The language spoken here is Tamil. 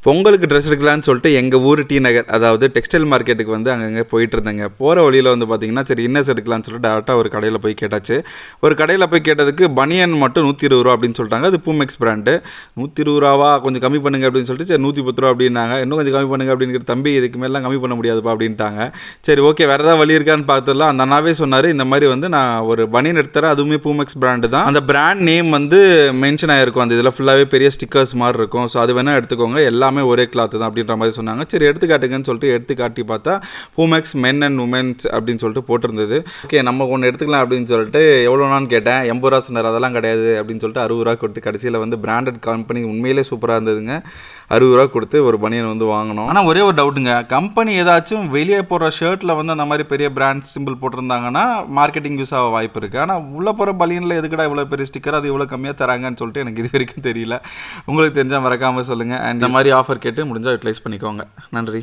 பொங்கலுக்கு ட்ரெஸ் எடுக்கலான்னு சொல்லிட்டு எங்கள் ஊர் டி நகர் அதாவது டெக்ஸ்டைல் மார்க்கெட்டுக்கு வந்து அங்கங்கே போயிட்டு இருந்தேங்க. போகிற வழியில் வந்து பார்த்தீங்கன்னா சரி இன்னர்ஸ் எடுக்கலான்னு சொல்லிட்டு டேரெக்டாக ஒரு கடையில் போய் கேட்டாச்சு. ஒரு கடையில் போய் கேட்டதுக்கு பனியன் மட்டும் 120 ரூபா அப்படின்னு சொல்லிட்டாங்க. அது பூமெக்ஸ் பிராண்டு. 120 ரூபாவா கொஞ்சம் கம்மி பண்ணுங்க அப்படின்னு சொல்லிட்டு சரி 110 ரூபா அப்படின்னாங்க. இன்னும் கொஞ்சம் கம்மி பண்ணுங்க அப்படிங்கிற தம்பி இதுக்கு மேலாம் கம்மி பண்ண முடியாதுப்பா அப்படின்ட்டாங்க. சரி ஓகே வேறு ஏதாவது வழி இருக்கான்னு பார்த்துடலாம். அந்த அண்ணாவே சொன்னார் இந்த மாதிரி வந்து நான் ஒரு பனியன் எடுத்துறேன், அதுவுமே பூமெக்ஸ் பிராண்டு தான். அந்த பிராண்ட் நேம் வந்து மென்ஷன் ஆகிருக்கும். அந்த இதில் ஃபுல்லாகவே பெரிய ஸ்டிக்கர்ஸ் மாதிரி இருக்கும். ஸோ அது வேணால் எடுத்துக்கோங்க, எல்லாமே ஒரே கிளாத் தான் அப்படின்ற மாதிரி சொன்னாங்க. சரி எடுத்துக்காட்டுங்கன்னு சொல்லிட்டு எடுத்து காட்டி பார்த்தா பூமெக்ஸ் மென் அண்ட் உமென்ஸ் அப்படின்னு சொல்லிட்டு போட்டிருந்தது. ஓகே நம்ம ஒன்று எடுத்துக்கலாம் அப்படின்னு சொல்லிட்டு எவ்வளோனான்னு கேட்டேன். 80 ரூபா சொன்னார். அதெல்லாம் கிடையாது அப்படின்னு சொல்லிட்டு 60 ரூபா கொடுத்து கடைசியில் வந்து பிராண்டட் கம்பெனி உண்மையிலே சூப்பராக இருந்ததுங்க. 60 ரூபா கொடுத்து ஒரு பனியன் வந்து வாங்கினோம். ஆனால் ஒரே ஒரு டவுட்டுங்க, கம்பெனி ஏதாச்சும் வெளியே போடுற ஷர்ட்டில் வந்து அந்த மாதிரி பெரிய பிராண்ட் சிம்பிள் போட்டிருந்தாங்கன்னா மார்க்கெட்டிங் யூஸ் ஆக வாய்ப்பு இருக்குது. ஆனால் உள்ளே போகிற பனியனில் எதுக்கடா இவ்வளோ பெரிய ஸ்டிக்கர், அது இவ்வளோ கம்மியாக தராங்கன்னு சொல்லிட்டு எனக்கு இது வரைக்கும் தெரியல. உங்களுக்கு தெரிஞ்சால் மறக்காமல் சொல்லுங்கள். அண்ட் இந்த மாதிரி ஆஃபர் கேட்டு முடிஞ்சால் யூட்டிலைஸ் பண்ணிக்கோங்க. நன்றி.